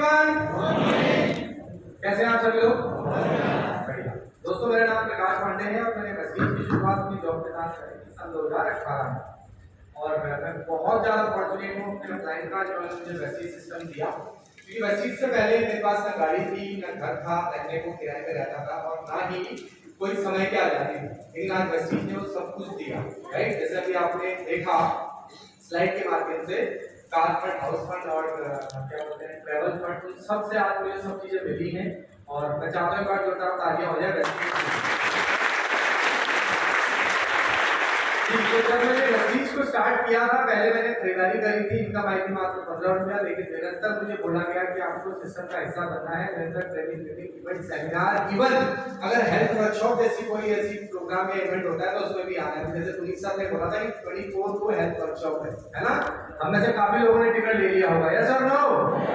Everyone. कैसे हैं आप सभी लोग? बढ़िया। दोस्तों मेरा नाम प्रकाश पांडे है और मैंने वैसीज की शुरुआत अपनी जॉब के साथ करी थी सन 2018 में। और मैं बहुत ज़्यादा फॉर्चुनेट हूँ अपने क्लाइंट का जो मुझे वैसीज सिस्टम दिया, क्योंकि वैसीज से पहले मेरे पास ना गाड़ी थी, ना घर था, रहने को किराए पे रहता था और ना ही कोई समय की आज़ादी थी। लेकिन आज वैसीज ने वो सब कुछ दिया, राइट? जैसे अभी आपने देखा स्लाइड के माध्यम से कार फंड, हाउस फंड और क्या बोलते हैं ट्रैवल फंड, उन सबसे आज मुझे सब चीज़ें मिली हैं और मैं चाहता हूँ एक बार जोरदार तालियां हो जाए वैसीज। तो जब मैंने वैसीज को स्टार्ट किया था, पहले मैंने खरीदारी करी थी, इनकम आई थी मात्र 15 रुपया, लेकिन निरंतर मुझे बोला गया कि आपको सिस्टम का हिस्सा बनना है, निरंतर ट्रेनिंग, इवेंट, सेमिनार, इवन अगर हेल्थ वर्कशॉप जैसी कोई ऐसी प्रोग्राम या इवेंट होता है तो उसमें भी आना है। जैसे पुनीत साहब ने बोला था कि 24 को हेल्थ वर्कशॉप है ना? हम में से काफी लोगों ने टिकट ले लिया होगा, यस और नो?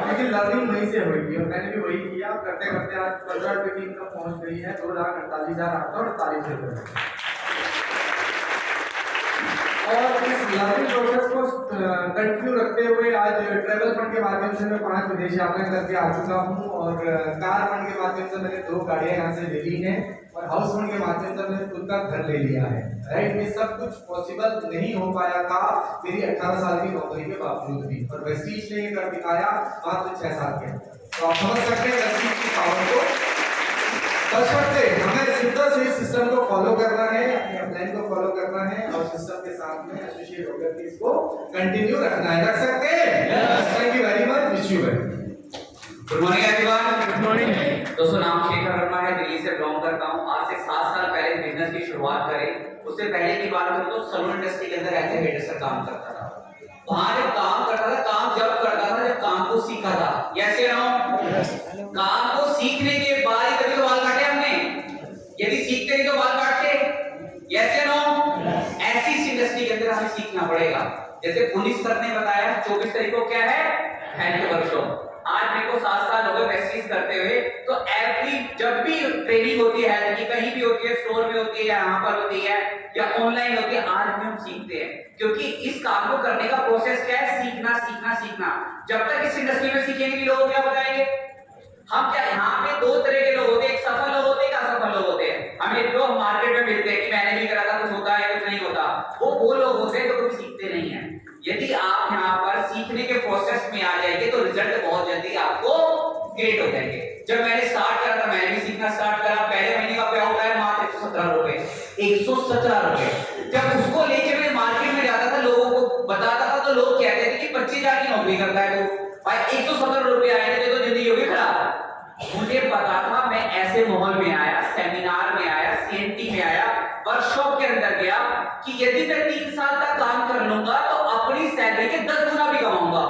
लेकिन लर्निंग वहीं से हुई थी और मैंने भी वही किया। करते करते आज 15 रुपये की इनकम पहुंच गई है 2,48,848 रुपये। और इस लर्निंग प्रोसेस को कंटिन्यू रखते हुए आज ट्रैवल फंड के माध्यम से मैं 5 विदेश यात्राएं करके आ चुका हूँ और कार फंड के माध्यम से मैंने 2 गाड़ियां यहाँ से ले ली हैं और हाउस फंड के माध्यम से मैंने खुद का घर ले लिया है, राइट? ये सब कुछ पॉसिबल नहीं हो पाया था मेरी 18 साल की नौकरी के बावजूद भी, और वैसीज ने ये कर दिखाया मात्र 6 साल के। तो आप समझ सकते हैं वैसीज की पावर को। बशर्ते हमें सिंपल से इस सिस्टम को फॉलो करना है, अपने अपलाइन को फॉलो करना है और सिस्टम के साथ में एसोसिएट होकर के इसको कंटिन्यू रखना है। रख सकते हैं? Thank you very much, wish you well. Good morning everyone. Good morning दोस्तों, नाम शेखर वर्मा है, दिल्ली से बिलोंग करता हूँ। आज से 7 साल पहले बिजनेस की शुरुआत करी। उससे पहले की बात करूँ तो सलून इंडस्ट्री के अंदर एज ए हेडर काम करता था। वहां जब काम करता था, काम जब करता था जब काम को सीखा था। यस या नो? काम को सीखने के बाद ही कभी तो बाल काटे हमने, यदि सीखते नहीं तो बाल काटते। यस या नो? ऐसी इस इंडस्ट्री के अंदर हमें सीखना पड़ेगा। जैसे पुनीत सर ने बताया 24 तारीख को क्या है, हेल्थ वर्कशॉप। आज मेरे को 7 साल हो गए वैसीज करते हुए, तो एवरी जब भी ट्रेनिंग होती है हेल्थ की, कहीं भी होती है, स्टोर में होती है या यहाँ पर होती है या ऑनलाइन होती है, आज भी हम सीखते हैं। क्योंकि इस काम को करने का प्रोसेस क्या है? सीखना सीखना सीखना। जब तक इस इंडस्ट्री में सीखेंगे नहीं, लोग क्या बताएंगे? हम क्या, यहाँ पे 2 तरह के लोग होते हैं, एक सफल लोग होते हैं, एक असफल लोग होते हैं। हमें जो मार्केट में मिलते हैं कि मैंने भी करा था, कुछ होता है कुछ नहीं होता, वो लोग होते हैं जो कुछ सीखते नहीं है। यदि आप यहाँ पर सीखने के प्रोसेस में आ जाएंगे तो रिजल्ट बहुत जल्दी आपको ग्रेट हो जाएंगे। जब मैंने स्टार्ट करा था, मैंने भी सीखना स्टार्ट करा, पहले महीने का पे होता है मात्र 117 रुपए। 117 रुपए जब उसको लेके मैं मार्केट में जाता था, लोगों को बताता था, तो लोग कहते थे कि 25,000 की नौकरी करता है तू, भाई 117 रुपए आएंगे तो जिंदगी होगी खराब। मुझे पता था, मैं ऐसे माहौल में आया, सेमिनार में आया, सीएनटी में आया, वर्कशॉप के अंदर गया कि यदि मैं 3 साल तक काम कर लूंगा तो अपनी सैलरी के 10 गुना भी कमाऊंगा।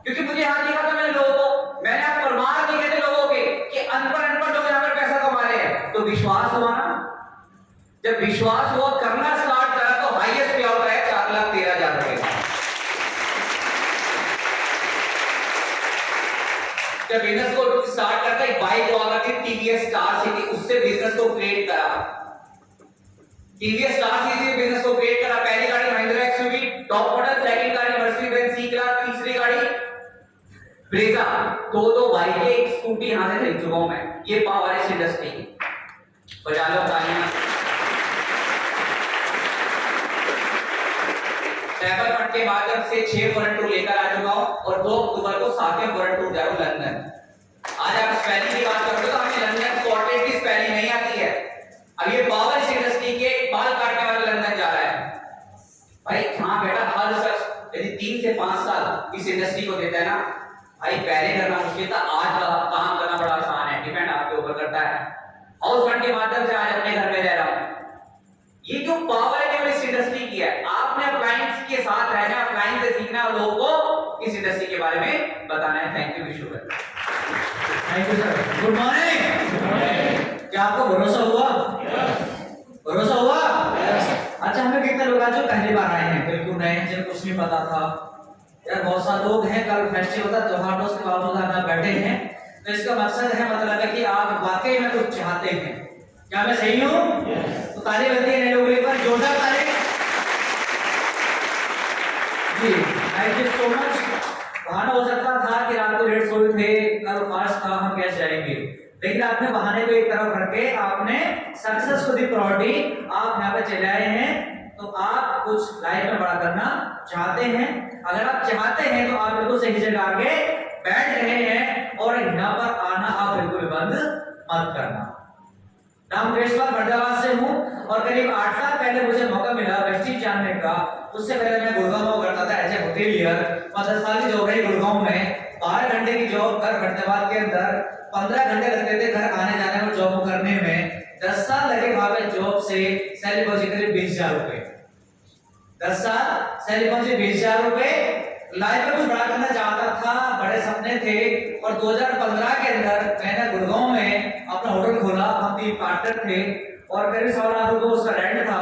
क्योंकि मुझे यहाँ देखा था मैंने लोगों को, मैंने आप प्रमाण देखे थे लोगों के कि अनपढ़ लोग यहाँ पर पैसा कमा रहे हैं। तो विश्वास हुआ ना, जब विश्वास हुआ, करना स्टार्ट करा तो हाईएस्ट पे आउट आया 4,13,000 रुपए। जब बिजनेस को स्टार्ट करता, एक बाइक हुआ करती टीवीएस स्टार सिटी, उससे बिजनेस को क्रिएट करा। टीवीएस स्टार सिटी से बिजनेस को क्रिएट करा। पहली गाड़ी Mahindra XUV top model, second गाड़ी मर्सिडीज बेंज सी क्लास, तीसरी गाड़ी ब्रेजा, दो बाइकें, एक स्कूटी यहां से खरीद चुका हूं मैं। ये पावर है इस इंडस्ट्री की। बजा लो तालियां। ट्रैवल फंड के माध्यम से 6 फॉरेन टूर लेकर आ चुका हूं और 2 अक्टूबर को 7वें फॉरेन टूर जा रहा हूं लंदन। आज आप स्पेलिंग की बात करोगे तो हमें लंदन स्कॉटलैंड की स्पेलिंग नहीं आती है। अब ये पावर इस इंडस्ट्री के बाल काटने वाला लंदन जा रहा है। भाई हाँ बेटा, हर शख्स यदि 3 से 5 साल इस इंडस्ट्री को देता है ना, भाई पहले करना मुश्किल था, आज का काम करना बड़ा आसान है। डिपेंड आपके ऊपर करता है। हाउस फंड के माध्यम से आज अपने घर में रह रहा हूं। ये जो पावर है केवल इस इंडस्ट्री की है। आपने क्लाइंट्स के साथ रहना, क्लाइंट से सीखना और लोगों को इस इंडस्ट्री के बारे में बताना है। Thank you, wish you well. Thank you sir. Good morning. क्या आपको भरोसा हुआ? भरोसा हुआ? अच्छा, हमें कितने लोग आज जो पहली बार आए हैं, बिल्कुल नए हैं, जिनको कुछ नहीं पता था यार? बहुत सारे लोग हैं, कल फेस्टिवल था, त्योहारों के बावजूद आप बैठे हैं, तो इसका मकसद है, मतलब है कि आप वाकई में कुछ चाहते हैं। क्या मैं सही हूँ? तो ताली बनती है नए लोगों के ऊपर, जोरदार ताली जी। Thank you so much. बहाना हो सकता था कि रात को लेट सोए थे, कल फास्ट था हम कैसे जाएंगे, लेकिन आपने बहाने को एक तरफ करके आपने सक्सेस को दी प्रायोरिटी, आप यहाँ पे चले आए हैं। तो आप कुछ लाइफ में बड़ा करना चाहते हैं। अगर आप चाहते हैं तो आप बिल्कुल सही जगह आके बैठ रहे हैं और यहाँ पर आना आप बिल्कुल बंद मत करना। नाम कृष्णपाल फरीदाबाद से हूँ और करीब 8 साल पहले मुझे मौका मिला वेस्टीज जानने का। उससे पहले मैं गुड़गांव में करता था एज ए होटेलियर। 10 साल की जॉब रही गुड़गांव में, 12 घंटे की जॉब घर फरीदाबाद के अंदर, 15 घंटे लगते थे घर आने जाने में जॉब करने में। 10 साल लगे वहां पे जॉब से सैलरी पहुंची करीब 20,000 रुपए। 10 साल सैलरी पहुंची 20,000 रुपए। लाइफ में कुछ बड़ा करना चाहता था, बड़े सपने थे और 2015 के अंदर मैंने गुड़गांव में अपना होटल खोला। हम 3 पार्टनर थे और करीब 100 लाख रुपए उसका रेंट था।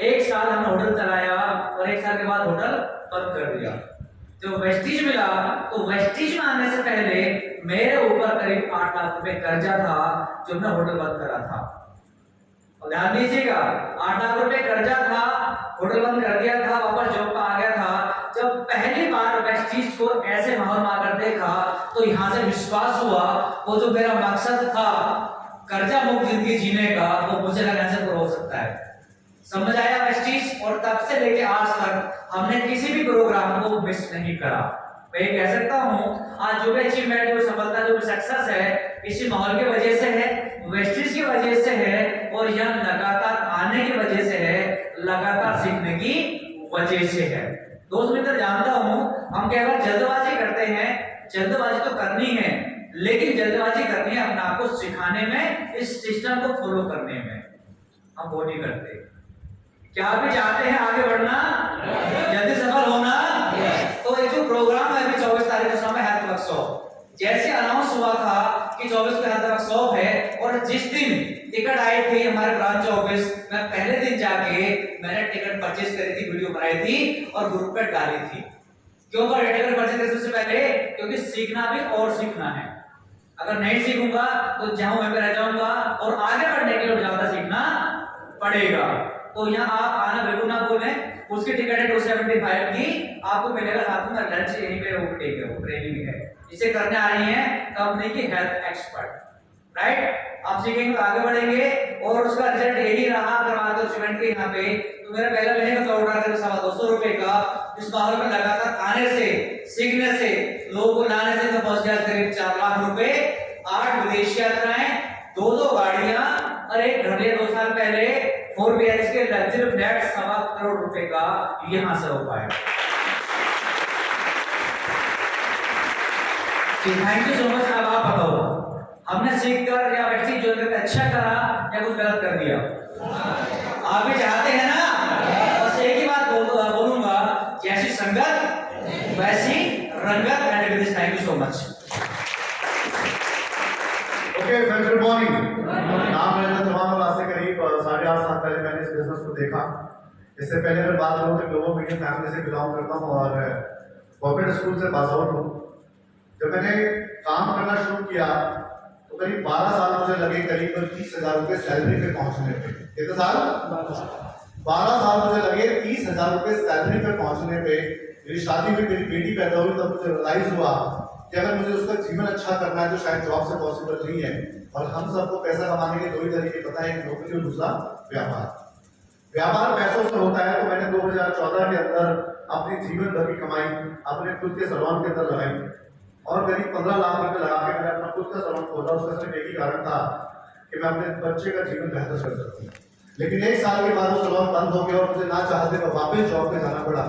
1 साल हमने होटल चलाया और 1 साल के बाद होटल बंद कर दिया। जो वेस्टीज मिला तो वेस्टीज में आने से पहले मेरे ऊपर करीब 8 लाख रुपए कर्जा था जो मैं होटल बंद करा था। और ध्यान दीजिएगा, 8 लाख रुपए कर्जा था, होटल बंद कर दिया था, वापस जॉब पर आ गया था। जब पहली बार वेस्टीज को ऐसे माहौल में आकर देखा तो यहाँ से विश्वास हुआ वो जो मेरा मकसद था कर्जा मुक्त जिंदगी जीने का, वो मुझे लगा से पूरा हो सकता है। समझ आया वेस्टीज, और तब से लेके आज तक हमने किसी भी प्रोग्राम को मिस नहीं करा। मैं ये कह सकता हूँ आज जो भी अचीवमेंट, जो सफलता, जो भी सक्सेस है, इसी माहौल की वजह से है, वेस्टीज की वजह से है और यहाँ लगातार आने की वजह से है, लगातार सीखने की वजह से है। दोस्त मित्र, जानता हूँ हम केवल जल्दबाजी करते हैं, जल्दबाजी तो करनी है, लेकिन जल्दबाजी करनी है अपने आप को सिखाने में, इस सिस्टम को फॉलो करने में। हम वो नहीं करते। क्या आप भी चाहते हैं आगे बढ़ना, जल्दी सफल होना? तो एक जो प्रोग्राम है अभी 24 तारीख को है हेल्थ वर्कशॉप, जैसे अनाउंस हुआ था कि 24 को हेल्थ वर्कशॉप है और जिस दिन टिकट आई थी हमारे ब्रांच ऑफिस, मैं पहले दिन जाके मैंने टिकट परचेज करी थी, वीडियो बनाई थी और ग्रुप पे डाली थी। क्यों पर टिकट परचेज करने से पहले? क्योंकि सीखना भी और सीखना है। अगर नहीं सीखूंगा तो जहां वहीं पे रह जाऊंगा और आगे बढ़ने के लिए ज्यादा सीखना पड़ेगा। तो यहाँ आप आना बिल्कुल ना भूलें। उसकी टिकट है 275 की, आपको मिलेगा साथ में लंच यहीं पे वो ट्रेनिंग है, इसे करने आ रही है कंपनी की हेल्थ एक्सपर्ट, राइट? आप सीखेंगे तो आगे बढ़ेंगे और उसका रिजल्ट यही रहा। अगर आपको स्टूडेंट के यहाँ पे तो मेरा पहला महीने का उड़ा कर 250 रुपए का, इस माहौल में लगातार आने से, सीखने से, लोगों को लाने से तो पहुंच गया करीब 4 लाख रुपए, 8 विदेश यात्राएं, 2 गाड़ियां और एक घर लिया 2 साल पहले, 4 BHK के लग्जरी फ्लैट 1.25 करोड़ रुपए का यहां से हो पाया। Thank you so much. अब आप बताओ हमने सीखकर या व्यक्ति जो अच्छा करा या कुछ गलत कर दिया? आप भी चाहते हैं ना? बस एक ही बात बोलूंगा, जैसी संगत वैसी रंगत। Thank you so much. Okay friends, good morning. नाम रंजन चौहान और आज से करीब 8.5 साल पहले मैंने इस बिजनेस को देखा। इससे पहले मैं बात करूँ तो ग्लोबल मीडियम फैमिली से बिलोंग करता हूँ और गवर्नमेंट स्कूल से पास आउट हूँ। जब मैंने काम करना शुरू किया तो करीब 12 साल मुझे लगे करीब 30,000 रुपये सैलरी पे पहुंचने पे। कितने साल? 12 साल मुझे लगे 30,000 रुपये सैलरी पे पहुंचने पे। मेरी शादी हुई, मेरी बेटी पैदा हुई, तब मुझे रियलाइज हुआ कि अगर मुझे उसका जीवन अच्छा करना है तो शायद जॉब से पॉसिबल नहीं है। और हम सबको पैसा कमाने के 2 ही तरीके पता है, एक नौकरी और दूसरा व्यापार। व्यापार पैसों से होता है। तो मैंने 2014 के अंदर अपनी जीवन भर की कमाई अपने खुद के सैलून के अंदर लगाई और करीब 15 लाख रुपए लगा के मैंने अपना खुद का सैलून खोला। उसका सिर्फ एक ही कारण था कि मैं अपने बच्चे का जीवन बेहतर कर सकूं। लेकिन 1 साल के बाद वो सैलून बंद हो गया और मुझे ना चाहते हुए वापस जॉब पे जाना पड़ा।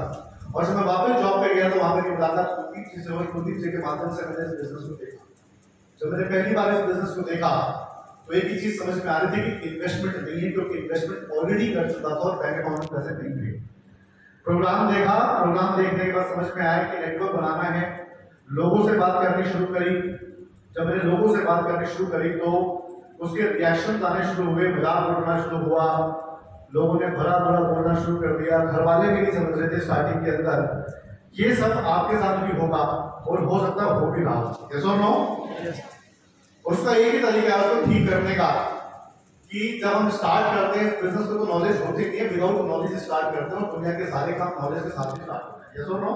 और जब मैं वापस जॉब पे गया तो वहां मेरी मुलाकात कुलदीप जी से हुई। कुलदीप जी के माध्यम से मैंने इस बिजनेस को देखा। जब मैंने पहली बार इस बिजनेस को देखा तो एक ही चीज समझ में आ रही थी कि इन्वेस्टमेंट नहीं है, क्योंकि इन्वेस्टमेंट ऑलरेडी कर चुका था और बैंक अकाउंट में पैसे नहीं थे। प्रोग्राम देखा, प्रोग्राम देखने के बाद समझ में आया कि नेटवर्क बनाना है। लोगों से बात करनी शुरू करी। जब मैंने लोगों से बात करनी शुरू करी तो उसके रिएक्शन आने शुरू हुए, मजाक उड़ना शुरू हुआ, लोगों ने भला बुरा बोलना शुरू कर दिया। घर वाले भी नहीं समझ रहे थे स्टार्टिंग के अंदर। ये सब आपके साथ भी होगा और हो सकता है हो भी ना हो। यस और नो? उसका एक ही तरीका है उसको ठीक करने का कि जब हम स्टार्ट करते हैं बिजनेस को तो नॉलेज होती नहीं है, विदाउट नॉलेज स्टार्ट करते हैं और दुनिया के सारे काम नॉलेज के साथ ही स्टार्ट होते हैं। यस और नो?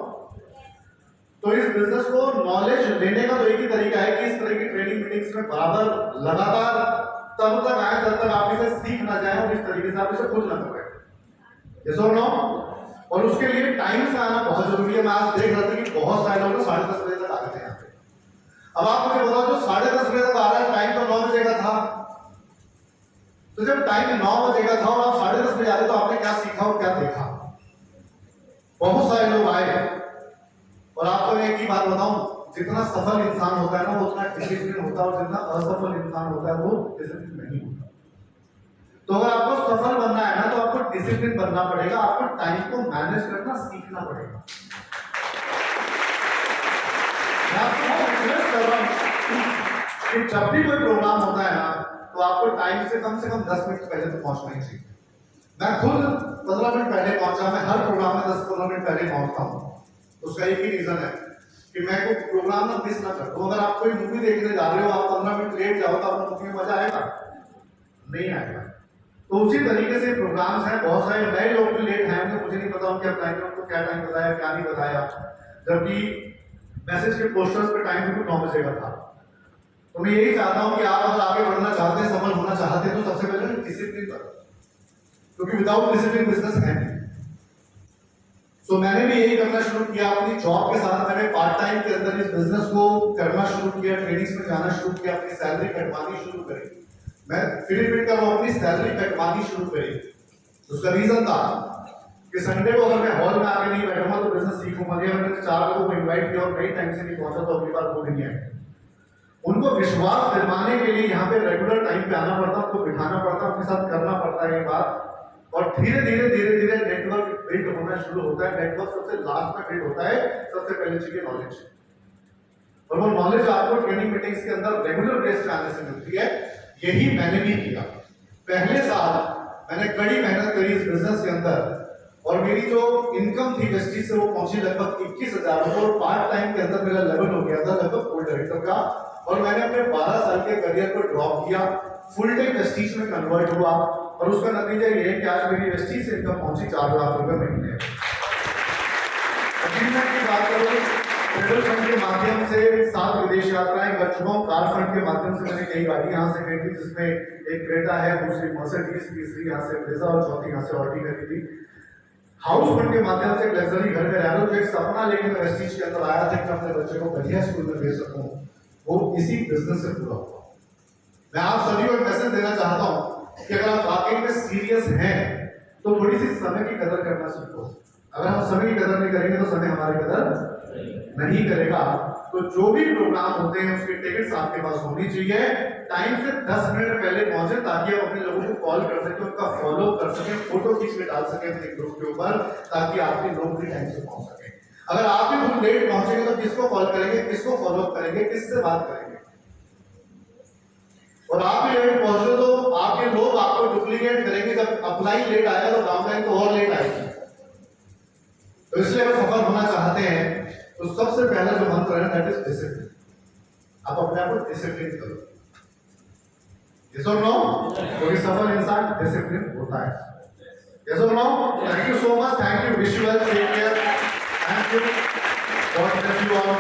तो इस बिजनेस को नॉलेज लेने का तो एक ही तरीका है कि इस तरह इसमें बराबर लगातार तब तक आए जब तक आप इसे सीख ना जाए और इस तरीके से आप इसे खुद ना करें। यस और नो? और उसके लिए टाइम से आना बहुत जरूरी है। मैं आज देख रहा था कि बहुत सारे लोग 10:30 बजे तक आ गए थे यहाँ पे। अब आप मुझे बताओ, जो 10:30 बजे तक आ रहा है, टाइम तो 9 बजे का था। तो जब टाइम 9 बजे का था और आप 10:30 बजे आ रहे, तो आपने क्या सीखा और क्या देखा? बहुत सारे लोग आए और आपको मैं एक ही बात बताऊं, जितना सफल इंसान होता है ना, वो उतना डिसिप्लिन होता है, और जितना असफल इंसान होता है वो डिसिप्लिन नहीं होता। तो अगर आपको सफल बनना है ना, तो आपको डिसिप्लिन बनना पड़ेगा, आपको टाइम को मैनेज करना सीखना पड़ेगा। मैं आपको रिक्वेस्ट कर रहा हूं कि जब भी कोई प्रोग्राम होता है ना, तो आपको टाइम से कम 10 मिनट पहले तो पहुंचना ही चाहिए। मैं खुद 15 मिनट पहले पहुंचा। मैं हर प्रोग्राम में 10-15 मिनट पहले पहुंचता हूं। उसका एक ही रीजन है कि मैं कोई प्रोग्राम ना मिस ना कर दूं। अगर आप कोई मूवी देखने जा रहे हो, आप 15 मिनट लेट जाओ, तो आपको मूवी में मजा आएगा? नहीं आएगा। तो उसी तरीके से प्रोग्राम्स हैं। बहुत सारे नए लोग भी लेट हैं, मुझे नहीं पता उनके अपलाइन में उनको क्या टाइम बताया, क्या नहीं बताया, जबकि मैसेज के पोस्टर्स पे टाइम बिल्कुल 9 बजे का था। तो मैं यही चाहता हूं कि आप अगर आगे बढ़ना चाहते हैं, सफल होना चाहते हैं, तो सबसे पहले डिसिप्लिन करो, क्योंकि विदाउट डिसिप्लिन बिजनेस है नहीं। तो मैंने भी यही करना शुरू किया अपनी जॉब के साथ। मैंने पार्ट टाइम के अंदर इस बिजनेस को करना शुरू किया, ट्रेनिंग्स में जाना शुरू किया, अपनी सैलरी कटवानी शुरू करी। मैं फिर का वो अपनी सैलरी कटवानी शुरू करी। उसका रीजन था कि संडे को अगर मैं हॉल में आके नहीं बैठूंगा तो बिजनेस सीखूंगा नहीं। मैंने 4 लोगों को इनवाइट किया और कई टाइम से नहीं पहुंचा, तो अगली बार वो नहीं आए। उनको विश्वास दिलवाने के लिए यहाँ पे रेगुलर टाइम पे आना पड़ता, उनको बिठाना पड़ता, उनके साथ करना पड़ता है ये बात। और धीरे धीरे नेटवर्क बिल्ड होना शुरू होता है। नेटवर्क सबसे लास्ट में बिल्ड होता है। सबसे पहले चाहिए नॉलेज, और वो नॉलेज आपको ट्रेनिंग मीटिंग्स के अंदर रेगुलर बेस पे आने से मिलती है। यही मैंने भी किया। पहले साल मैंने कड़ी मेहनत करी इस बिजनेस के अंदर, और मेरी जो इनकम थी वेस्टीज से वो पहुंची लगभग 21,000 रुपए, और पार्ट टाइम के अंदर मेरा लेवल हो गया था लगभग गोल्ड डायरेक्टर का। और मैंने अपने 12 साल के करियर को ड्रॉप किया, फुल टाइम वेस्टीज में कन्वर्ट हुआ, और उसका नतीजा ये है कि आज मेरी वेस्टीज से इनकम पहुंची 4 लाख रुपए महीने। अचीवमेंट की बात करूं, ट्रेवल फंड के माध्यम से 7 विदेश यात्राएं कर चुका हूं। कार फंड के माध्यम से मैंने कई गाड़ी यहाँ से खरीदी, जिसमें एक क्रेटा है, दूसरी मर्सिडीज, तीसरी यहाँ से ब्रेजा और चौथी यहाँ से ऑडी खरीदी। हाउस फंड के माध्यम से लग्जरी घर में रह रहा हूं। जो एक सपना लेके मैं वेस्टीज के अंदर आया था कि अपने बच्चे को बढ़िया स्कूल में भेज सकूं, वो इसी बिजनेस से पूरा हुआ। मैं आप सभी को एक मैसेज देना चाहता हूं कि अगर आप वाकई में सीरियस हैं, तो थोड़ी सी समय की कदर करना सीखो। अगर हम समय की कदर नहीं करेंगे तो समय हमारी कदर नहीं करेगा। तो जो भी प्रोग्राम होते हैं उसकी टिकट्स आपके पास होनी चाहिए। टाइम से 10 मिनट पहले पहुंचे, ताकि आप अपने लोगों को कॉल कर सकें, उनका फॉलो कर सकें, फोटो खींच के डाल सकें अपने ग्रुप के ऊपर, ताकि आपके लोग भी टाइम से पहुंच सकें। अगर आप भी बहुत लेट पहुंचेंगे तो किसको कॉल करेंगे, किसको फॉलो करेंगे, किससे बात करेंगे? और आप भी लेट पहुंचे तो आपके लोग आपको डुप्लीकेट करेंगे। जब अपलाइन लेट आएगा तो डाउनलाइन तो और लेट आएगी। तो इसलिए अगर सफल होना चाहते हैं तो सबसे पहला जो मंत्र है दैट इज डिसिप्लिन। आप अपने आप को डिसिप्लिन करो। यस और नो? कोई सफल इंसान डिसिप्लिन होता है। यस और no? Thank you so much. Thank you. Wish you well. Take care. Thank you. God bless you all.